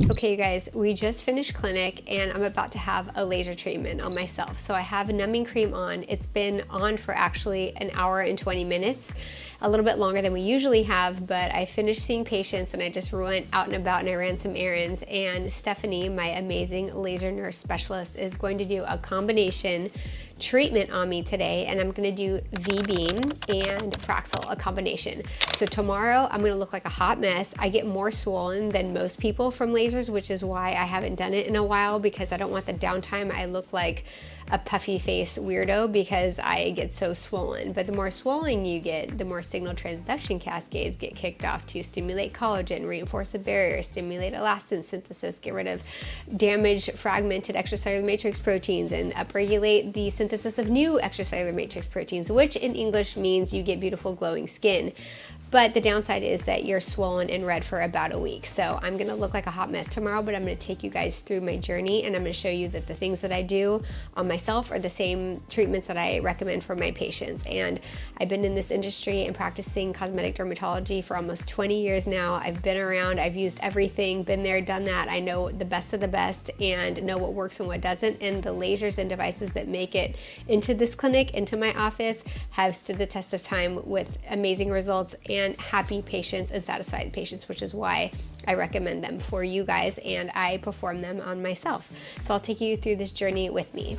Okay, you guys, we just finished clinic and I'm about to have a laser treatment on myself. So I have a numbing cream on. It's been on for actually an hour and 20 minutes, a little bit longer than we usually have, but I finished seeing patients and I just went out and about and I ran some errands, and Stephanie, my amazing laser nurse specialist, is going to do a combination treatment on me today, and I'm gonna do VBeam and Fraxel, a combination. So tomorrow I'm gonna look like a hot mess. I get more swollen than most people from lasers, which is why I haven't done it in a while, because I don't want the downtime. I look like a puffy face weirdo because I get so swollen. But the more swollen you get, the more signal transduction cascades get kicked off to stimulate collagen, reinforce the barrier, stimulate elastin synthesis, get rid of damaged fragmented extracellular matrix proteins, and upregulate the synthesis of new extracellular matrix proteins, which in English means you get beautiful glowing skin. But the downside is that you're swollen and red for about a week. So I'm gonna look like a hot mess tomorrow, but I'm gonna take you guys through my journey, and I'm gonna show you that the things that I do on myself are the same treatments that I recommend for my patients. And I've been in this industry and practicing cosmetic dermatology for almost 20 years now. I've been around, I've used everything, been there, done that. I know the best of the best and know what works and what doesn't. And the lasers and devices that make it into this clinic, into my office, have stood the test of time with amazing results and happy patients and satisfied patients, which is why I recommend them for you guys and I perform them on myself. So I'll take you through this journey with me.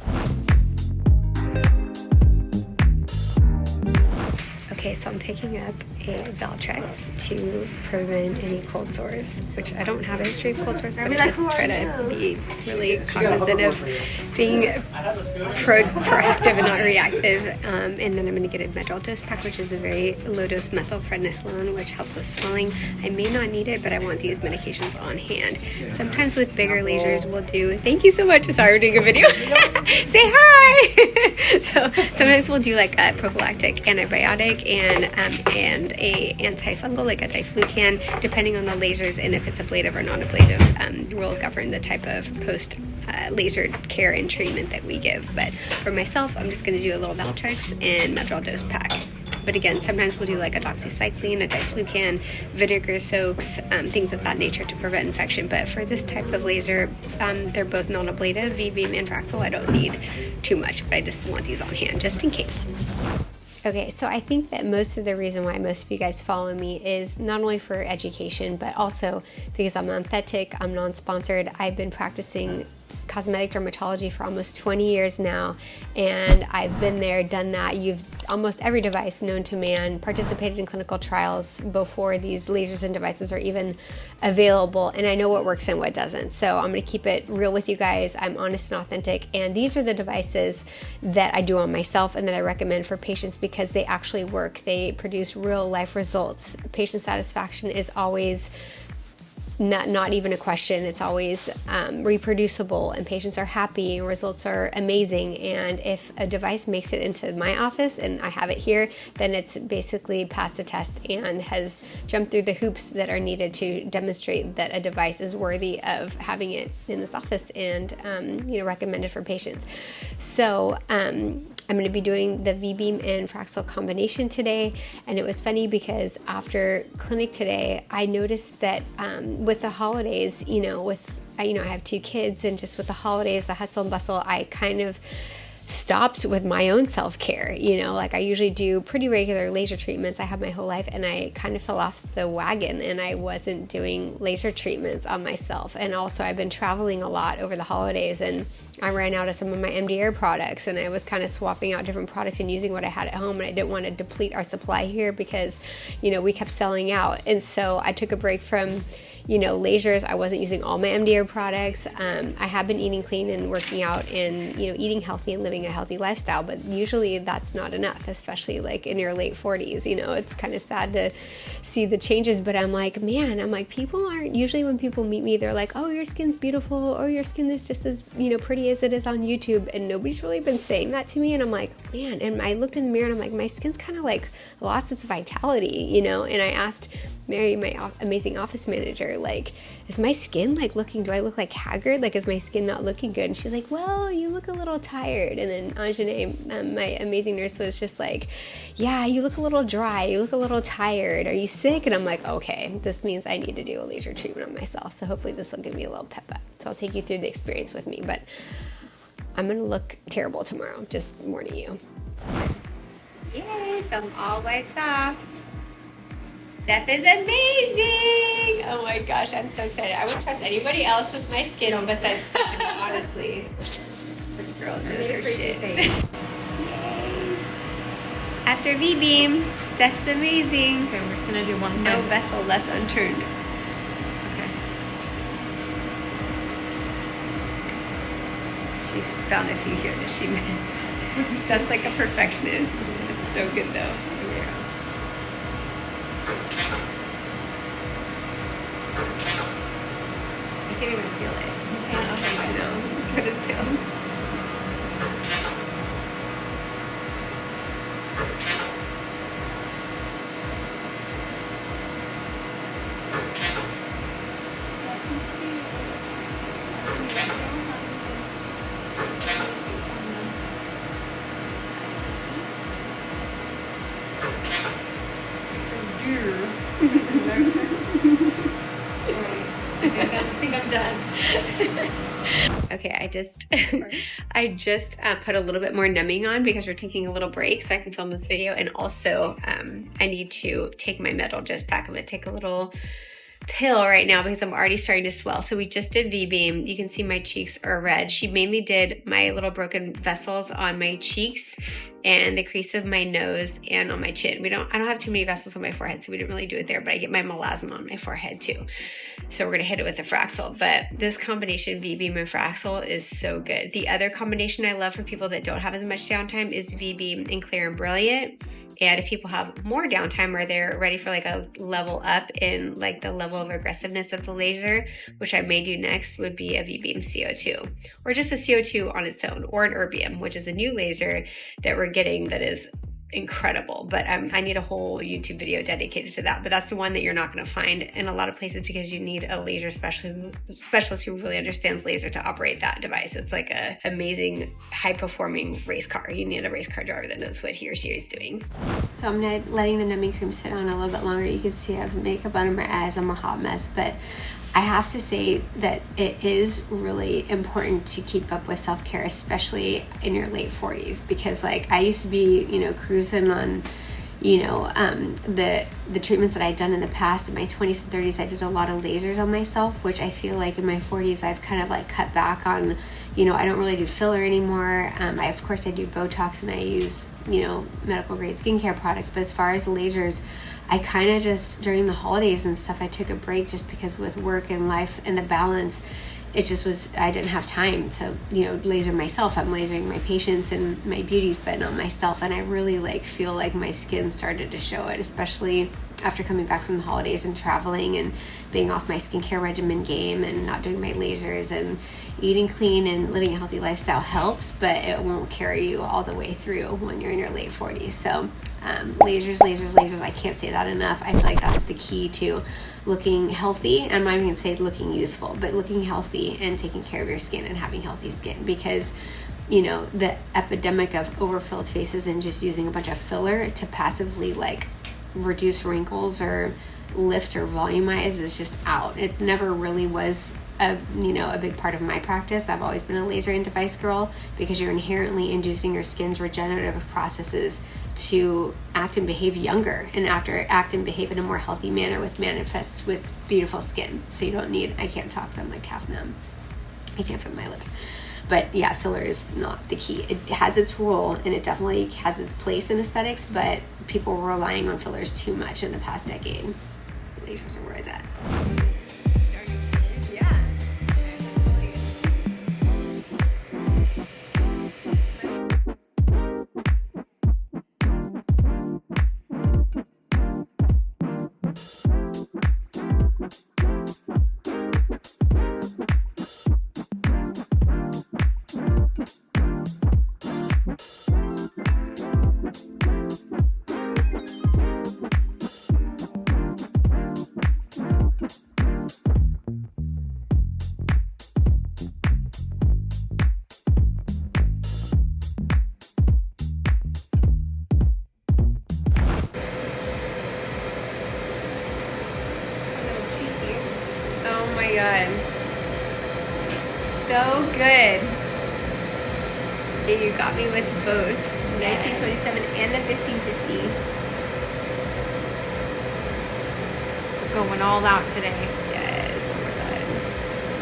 Okay, so I'm picking up a Valtrex to prevent any cold sores, which I don't have a history of cold sores, but I just try to be really cognizant of being proactive and not reactive. And then I'm going to get a medrol dose pack, which is a very low dose methylprednisolone, which helps with swelling. I may not need it, but I want these medications on hand. Sometimes with bigger lasers, we'll do, thank you so much, sorry we're doing a video, say hi! So sometimes we'll do like a prophylactic antibiotic and a antifungal, like a diflucan, depending on the lasers and if it's ablative or non-ablative, will govern the type of post laser care and treatment that we give. But for myself, I'm just going to do a little Valtrex and medrol dose pack. But again, sometimes we'll do like a doxycycline, a diflucan, vinegar soaks, things of that nature to prevent infection. But for this type of laser, they're both non-ablative, VBeam and Fraxel. I don't need too much, but I just want these on hand just in case. Okay, so I think that most of the reason why most of you guys follow me is not only for education, but also because I'm authentic, I'm non-sponsored. I've been practicing cosmetic dermatology for almost 20 years now, and I've been there, done that, used almost every device known to man, participated in clinical trials before these lasers and devices are even available, and I know what works and what doesn't. So I'm going to keep it real with you guys. I'm honest and authentic, and these are the devices that I do on myself and that I recommend for patients because they actually work. They produce real life results. Patient satisfaction is always not even a question. It's always reproducible, and patients are happy and results are amazing. And if a device makes it into my office and I have it here, then it's basically passed the test and has jumped through the hoops that are needed to demonstrate that a device is worthy of having it in this office and recommended for patients. So I'm going to be doing the VBeam and Fraxel combination today, and it was funny because after clinic today, I noticed that with the holidays, I have 2 kids, and just with the holidays, the hustle and bustle, I kind of stopped with my own self-care. Like I usually do pretty regular laser treatments. I have my whole life, and I kind of fell off the wagon and I wasn't doing laser treatments on myself. And also I've been traveling a lot over the holidays, and I ran out of some of my MDR products, and I was kind of swapping out different products and using what I had at home, and I didn't want to deplete our supply here because we kept selling out. And so I took a break from lasers. I wasn't using all my MDR products. I have been eating clean and working out and, eating healthy and living a healthy lifestyle, but usually that's not enough, especially like in your late 40s. It's kind of sad to see the changes, but I'm like, people aren't, usually when people meet me, they're like, oh, your skin's beautiful, or your skin is just as, pretty as it is on YouTube. And nobody's really been saying that to me. And I'm like, man, and I looked in the mirror and I'm like, my skin's kind of like lost its vitality, you know? And I asked Mary, my amazing office manager, like, is my skin like looking, do I look like haggard? Like, is my skin not looking good? And she's like, well, you look a little tired. And then Anjanae, my amazing nurse, was just like, yeah, you look a little dry. You look a little tired. Are you sick? And I'm like, okay, this means I need to do a laser treatment on myself. So hopefully this will give me a little pep up. So I'll take you through the experience with me. But I'm gonna look terrible tomorrow, just warning you. Yay, so I'm all wiped off. Steph is amazing! Oh my gosh, I'm so excited. I wouldn't trust anybody else with my skin on besides Stephanie, honestly. This girl knows her shit. Yay! After VBeam, Steph's amazing. Okay, we're just gonna do one side. No vessel left unturned. She found a few here that she missed. Steph's like a perfectionist. It's so good though. Yeah. I can't even feel it. I know. Couldn't tell. I think I'm done. Okay, I just put a little bit more numbing on because we're taking a little break so I can film this video, and also I need to take my metal just back. I'm gonna take a little pill right now because I'm already starting to swell. So we just did VBeam. You can see my cheeks are red. She mainly did my little broken vessels on my cheeks and the crease of my nose and on my chin. I don't have too many vessels on my forehead, so we didn't really do it there, but I get my melasma on my forehead too. So we're gonna hit it with the Fraxel. But this combination, VBeam and Fraxel, is so good. The other combination I love for people that don't have as much downtime is VBeam and Clear and Brilliant. And if people have more downtime or they're ready for like a level up in like the level of aggressiveness of the laser, which I may do next, would be a VBeam CO2 or just a CO2 on its own, or an erbium, which is a new laser that we're getting that is incredible. But I need a whole YouTube video dedicated to that. But that's the one that you're not going to find in a lot of places because you need a laser specialist who really understands laser to operate that device. It's like a amazing, high-performing race car. You need a race car driver that knows what he or she is doing. So I'm letting the numbing cream sit on a little bit longer. You can see I have makeup under my eyes. I'm a hot mess, but I have to say that it is really important to keep up with self-care, especially in your late 40s, because like I used to be, cruising on, the treatments that I'd done in the past. In my 20s and 30s, I did a lot of lasers on myself, which I feel like in my 40s, I've kind of like cut back on, I don't really do filler anymore. Of course I do Botox and I use, medical grade skincare products, but as far as lasers, I kind of just, during the holidays and stuff, I took a break just because with work and life and the balance, it just was, I didn't have time to, laser myself. I'm lasering my patients and my beauties, but not myself. And I really feel like my skin started to show it, especially after coming back from the holidays and traveling and being off my skincare regimen game and not doing my lasers, and eating clean and living a healthy lifestyle helps, but it won't carry you all the way through when you're in your late 40s. So lasers, I can't say that enough. I feel like that's the key to looking healthy. I'm not even gonna say looking youthful, but looking healthy and taking care of your skin and having healthy skin, because the epidemic of overfilled faces and just using a bunch of filler to passively reduce wrinkles or lift or volumize is just out. It never really was a big part of my practice. I've always been a laser and device girl because you're inherently inducing your skin's regenerative processes to act and behave younger and act and behave in a more healthy manner, with manifests with beautiful skin. So you don't need, I can't talk, so I'm like half numb. I can't feel my lips. But yeah, filler is not the key. It has its role and it definitely has its place in aesthetics, but people were relying on fillers too much in the past decade. Lasers are where it's at. so good. You got me with both 1927 and the 1550. We're going all out today. Yes, oh my god.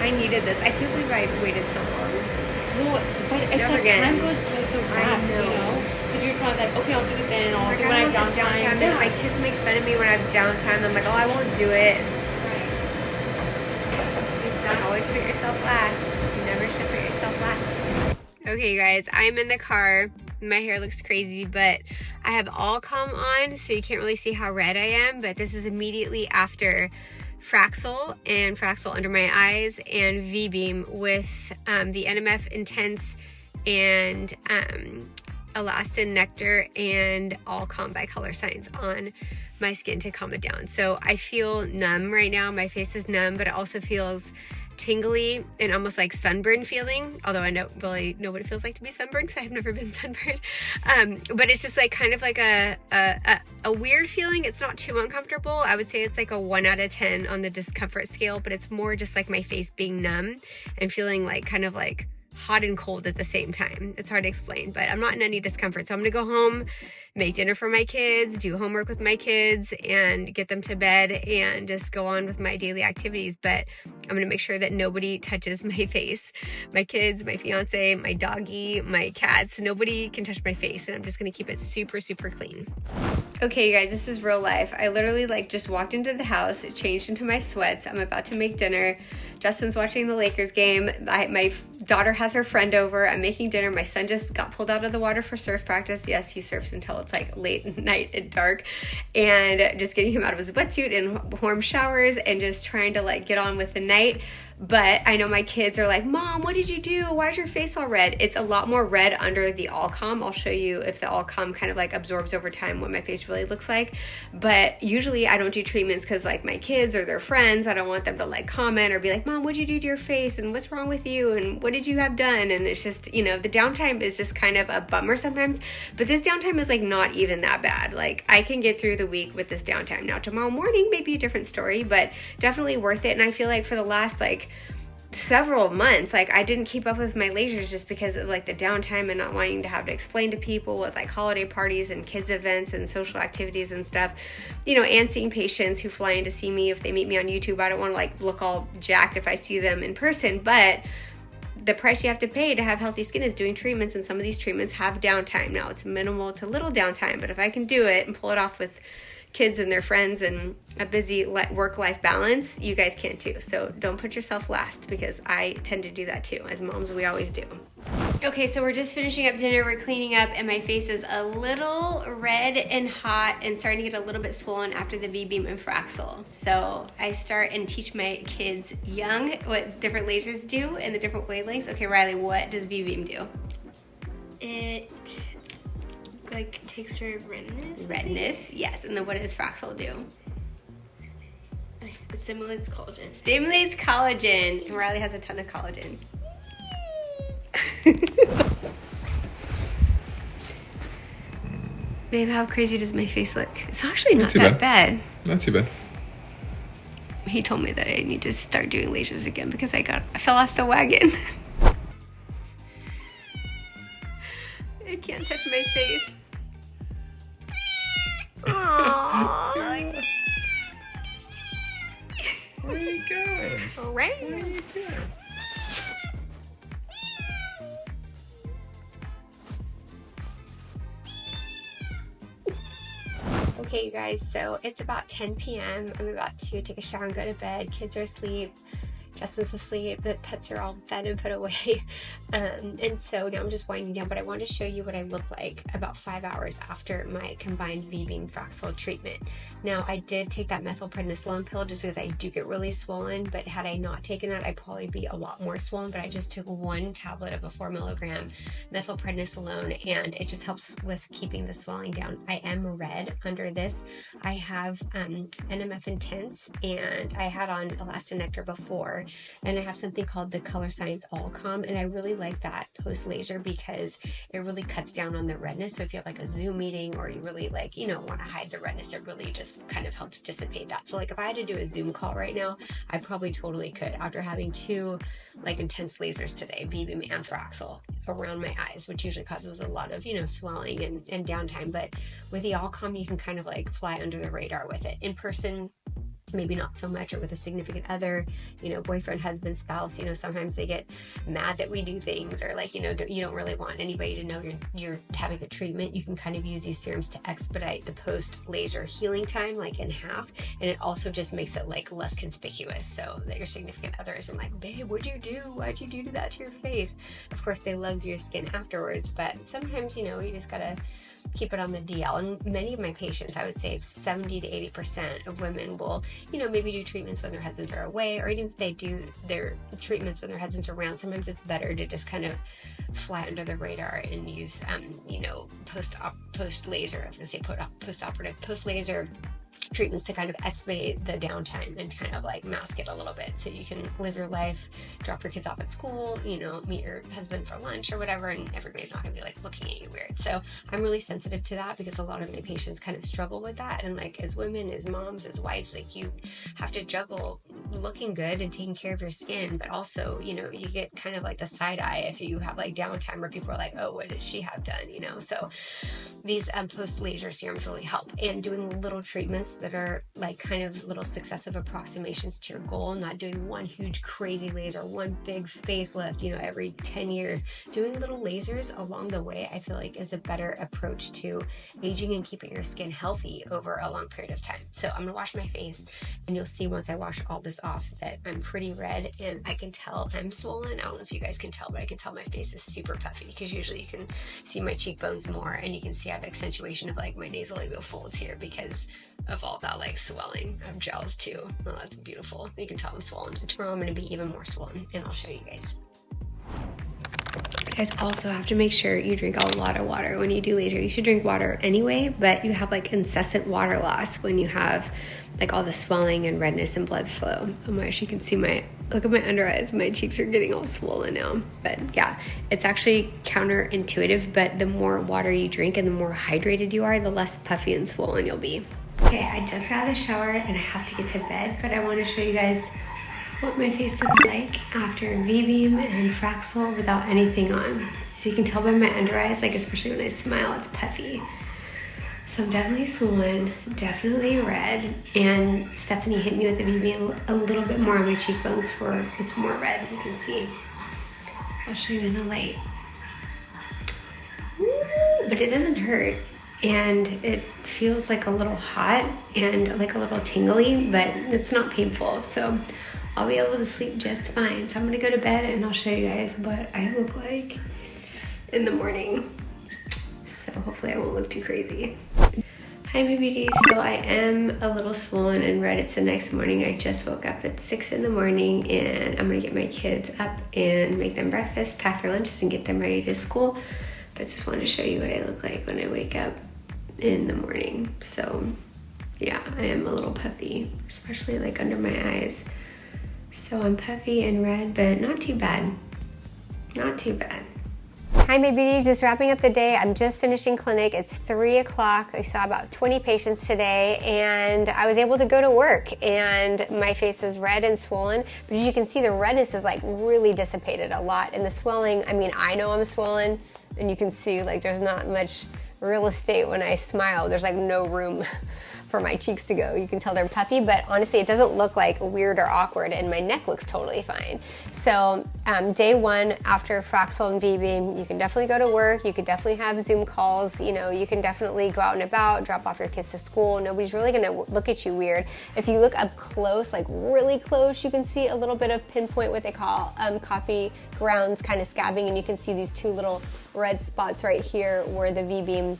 I needed this. I can't believe I waited so long. Well, but it's like time goes by so fast, you know? Because you're kind of like, okay, I'll do it then, I'll do it when I have downtime. Yeah. My kids make fun of me when I have downtime. I'm like, oh, I won't do it. Right. Don't always put yourself last. You never should put yourself last. Okay, you guys, I'm in the car. My hair looks crazy, but I have all calm on, so you can't really see how red I am, but this is immediately after Fraxel and Fraxel under my eyes and VBeam with the NMF Intense and Elastin Nectar and all calm by color signs on my skin to calm it down. So I feel numb right now. My face is numb, but it also feels tingly and almost like sunburn feeling, although I don't really know what it feels like to be sunburned because I've never been sunburned. But it's just like kind of like a weird feeling. It's not too uncomfortable. I would say it's like a 1 out of 10 on the discomfort scale, but it's more just like my face being numb and feeling like kind of like hot and cold at the same time. It's hard to explain, but I'm not in any discomfort. So I'm gonna go home, make dinner for my kids, do homework with my kids, and get them to bed and just go on with my daily activities. But I'm gonna make sure that nobody touches my face. My kids, my fiance, my doggy, my cats, nobody can touch my face, and I'm just gonna keep it super, super clean. Okay, you guys, this is real life. I literally like just walked into the house, changed into my sweats. I'm about to make dinner. Justin's watching the Lakers game. My daughter has her friend over. I'm making dinner. My son just got pulled out of the water for surf practice. Yes, he surfs until it's like late night and dark, and just getting him out of his wetsuit and warm showers and just trying to like get on with the night. But I know my kids are like, Mom, what did you do? Why is your face all red? It's a lot more red under the all calm. I'll show you if the all calm kind of like absorbs over time what my face really looks like. But usually I don't do treatments because like my kids or their friends, I don't want them to like comment or be like, Mom, what'd you do to your face? And what's wrong with you? And what did you have done? And it's just, you know, the downtime is just kind of a bummer sometimes. But this downtime is like not even that bad. Like I can get through the week with this downtime. Now tomorrow morning may be a different story, but definitely worth it. And I feel like for the last like several months, like I didn't keep up with my lasers just because of like the downtime and not wanting to have to explain to people with like holiday parties and kids events and social activities and stuff, you know, and seeing patients who fly in to see me if they meet me on YouTube. I don't want to like look all jacked if I see them in person, but the price you have to pay to have healthy skin is doing treatments, and some of these treatments have downtime. Now it's minimal to little downtime, but if I can do it and pull it off with kids and their friends and a busy work-life balance, you guys can too. So don't put yourself last, because I tend to do that too. As moms, we always do. Okay, so we're just finishing up dinner, we're cleaning up, and my face is a little red and hot and starting to get a little bit swollen after the VBeam and Fraxel. So I start and teach my kids young what different lasers do and the different wavelengths. Okay, Riley, what does VBeam do? It like takes her redness. Redness, yes. And then what does Fraxel do? It stimulates collagen. Stimulates collagen. And Riley has a ton of collagen. Babe, how crazy does my face look? It's actually not that bad. Not too bad. He told me that I need to start doing lasers again because I fell off the wagon. I can't touch my face. Aww. Where are you going? Where are you going? Okay, you guys, so it's about 10 p.m. I'm about to take a shower and go to bed. Kids are asleep. Justin's asleep. The pets are all fed and put away. And so now I'm just winding down, but I wanted to show you what I look like about 5 hours after my combined VBeam Fraxel treatment. Now, I did take that methylprednisolone pill just because I do get really swollen, but had I not taken that, I'd probably be a lot more swollen, but I just took 1 tablet of a 4 milligram methylprednisolone, and it just helps with keeping the swelling down. I am red under this. I have NMF Intense, and I had on Elastin Nectar before, And I have something called the Color Science All Calm, and I really like that post laser because it really cuts down on the redness. So if you have like a Zoom meeting or you really like, you know, want to hide the redness, it really just kind of helps dissipate that. So like if I had to do a Zoom call right now, I probably totally could, after having 2 like intense lasers today, VBeam and Fraxel, around my eyes, which usually causes a lot of, you know, swelling and downtime. But with the All Calm, you can kind of like fly under the radar with it. In person, maybe not so much, or with a significant other, you know, boyfriend, husband, spouse, you know, sometimes they get mad that we do things, or like, you know, you don't really want anybody to know you're having a treatment. You can kind of use these serums to expedite the post laser healing time, like in half. And it also just makes it like less conspicuous, so that your significant other isn't like, babe, what'd you do? Why'd you do that to your face? Of course, they love your skin afterwards, but sometimes, you know, you just gotta keep it on the DL. And many of my patients, I would say 70 to 80% of women will, you know, maybe do treatments when their husbands are away, or even if they do their treatments when their husbands are around, sometimes it's better to just kind of fly under the radar and use, you know, post laser, I was gonna say post-operative, post laser treatments to kind of expedite the downtime and kind of like mask it a little bit, so you can live your life, drop your kids off at school, you know, meet your husband for lunch or whatever, and everybody's not gonna be like looking at you weird. So I'm really sensitive to that because a lot of my patients kind of struggle with that. And like as women, as moms, as wives, like you have to juggle looking good and taking care of your skin, but also, you know, you get kind of like the side eye if you have like downtime where people are like, oh, what did she have done, you know? So these post laser serums really help, and doing little treatments that are like kind of little successive approximations to your goal, not doing one huge crazy laser, one big facelift, you know, every 10 years. Doing little lasers along the way, I feel like is a better approach to aging and keeping your skin healthy over a long period of time. So I'm gonna wash my face, and you'll see once I wash all this off that I'm pretty red, and I can tell I'm swollen. I don't know if you guys can tell, but I can tell my face is super puffy, because usually you can see my cheekbones more, and you can see I have accentuation of like my nasolabial folds here because of all that like swelling. I have gels too. Oh, that's beautiful. You can tell I'm swollen. Tomorrow I'm going to be even more swollen, and I'll show you guys. You guys also have to make sure you drink a lot of water when you do laser. You should drink water anyway, but you have like incessant water loss when you have like all the swelling and redness and blood flow. Oh my gosh, you can see look at my under eyes. My cheeks are getting all swollen now. But yeah, it's actually counterintuitive, but the more water you drink and the more hydrated you are, the less puffy and swollen you'll be. Okay, I just got out of the shower and I have to get to bed, but I want to show you guys what my face looks like after VBeam and Fraxel without anything on. So you can tell by my under eyes, like especially when I smile, it's puffy. So I'm definitely swollen, definitely red, and Stephanie hit me with the VBeam a little bit more on my cheekbones for it's more red, you can see. I'll show you in the light. But it doesn't hurt, and it feels like a little hot and like a little tingly, but it's not painful. So I'll be able to sleep just fine. So I'm gonna go to bed and I'll show you guys what I look like in the morning. So hopefully I won't look too crazy. Hi, my beauties. So I am a little swollen and red. It's the next morning. I just woke up at 6 in the morning, and I'm gonna get my kids up and make them breakfast, pack their lunches, and get them ready to school. But just wanted to show you what I look like when I wake up in the morning. So yeah, I am a little puffy, especially like under my eyes. So I'm puffy and red, but not too bad. Not too bad. Hi, my beauties, just wrapping up the day. I'm just finishing clinic. It's 3 o'clock. I saw about 20 patients today, and I was able to go to work, and my face is red and swollen, but as you can see, the redness is like really dissipated a lot, and the swelling, I mean, I know I'm swollen, and you can see like there's not much real estate when I smile. There's like no room for my cheeks to go. You can tell they're puffy, but honestly, it doesn't look like weird or awkward, and my neck looks totally fine. So day one after Fraxel and VBeam, you can definitely go to work. You could definitely have Zoom calls. You know, you can definitely go out and about, drop off your kids to school. Nobody's really gonna look at you weird. If you look up close, like really close, you can see a little bit of pinpoint, what they call coffee grounds kind of scabbing, and you can see these 2 little red spots right here where the VBeam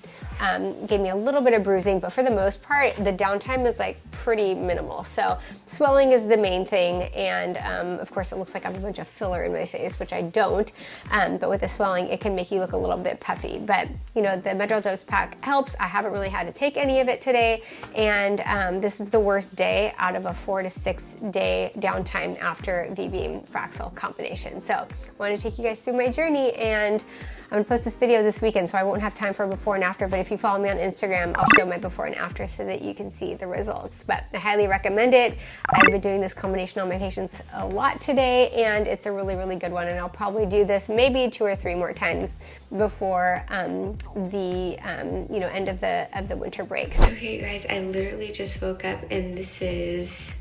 gave me a little bit of bruising, but for the most part, the downtime is like pretty minimal. So swelling is the main thing, and of course it looks like I have a bunch of filler in my face, which I don't, but with the swelling it can make you look a little bit puffy. But you know, the Medrol dose pack helps. I haven't really had to take any of it today, and this is the worst day out of a 4 to 6 day downtime after VBeam Fraxel combination. So I want to take you guys through my journey, and I'm gonna post this video this weekend, so I won't have time for a before and after, but if you follow me on Instagram, I'll show my before and after so that you can see the results. But I highly recommend it. I've been doing this combination on my patients a lot today, and it's a really, really good one, and I'll probably do this maybe 2 or 3 more times before the end of the winter breaks. Okay guys, I literally just woke up, and this is,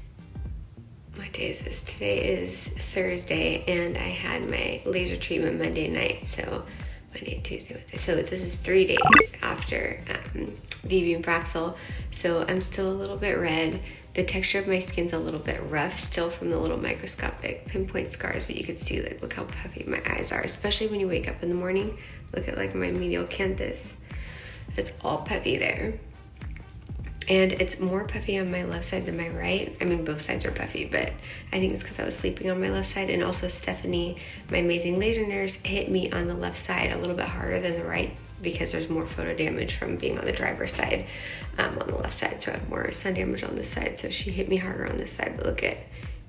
what day is this? Today is Thursday, and I had my laser treatment Monday night, so Monday, Tuesday, Wednesday. So this is 3 days after VBeam Fraxel. So I'm still a little bit red. The texture of my skin's a little bit rough still from the little microscopic pinpoint scars, but you can see, like, look how puffy my eyes are, especially when you wake up in the morning. Look at like my medial canthus. It's all puffy there. And it's more puffy on my left side than my right. I mean, both sides are puffy, but I think it's because I was sleeping on my left side. And also Stephanie, my amazing laser nurse, hit me on the left side a little bit harder than the right because there's more photo damage from being on the driver's side on the left side. So I have more sun damage on this side. So she hit me harder on this side. But look at,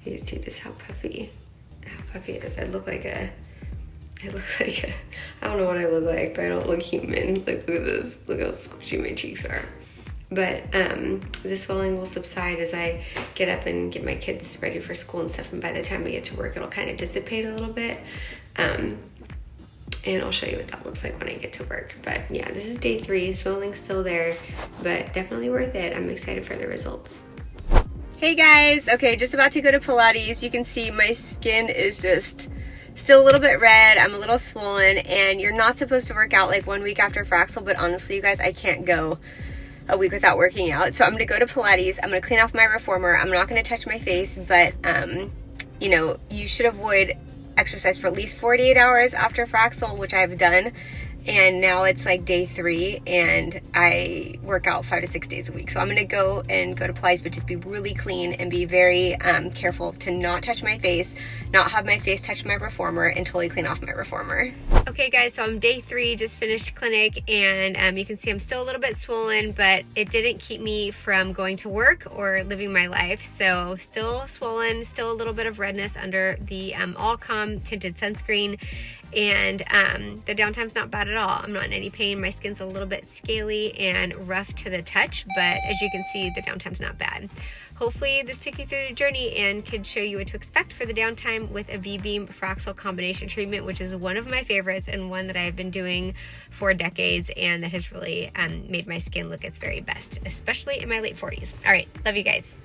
you can see just how puffy it is. I look like a, I don't know what I look like, but I don't look human. Like, look at this. Look how squishy my cheeks are. But the swelling will subside as I get up and get my kids ready for school and stuff, and by the time we get to work it'll kind of dissipate a little bit, and I'll show you what that looks like when I get to work. But yeah, this is day 3. Swelling's still there, but definitely worth it. I'm excited for the results. Hey guys, okay, just about to go to Pilates. You can see my skin is just still a little bit red. I'm a little swollen, and you're not supposed to work out like 1 week after Fraxel, but honestly you guys, I can't go a week without working out. So I'm gonna go to Pilates. I'm gonna clean off my reformer. I'm not gonna touch my face, but you know, you should avoid exercise for at least 48 hours after Fraxel, which I've done. And now it's like day 3, and I work out 5 to 6 days a week. So I'm gonna go to Pilates, but just be really clean and be very careful to not touch my face, not have my face touch my reformer, and totally clean off my reformer. Okay guys, so I'm day 3, just finished clinic, and you can see I'm still a little bit swollen, but it didn't keep me from going to work or living my life. So still swollen, still a little bit of redness under the All-Com tinted sunscreen. And the downtime's not bad at all. I'm not in any pain. My skin's a little bit scaly and rough to the touch, but as you can see, the downtime's not bad. Hopefully this took you through the journey and could show you what to expect for the downtime with a VBeam Fraxel combination treatment, which is one of my favorites and one that I've been doing for decades, and that has really made my skin look its very best, especially in my late 40s. All right, love you guys.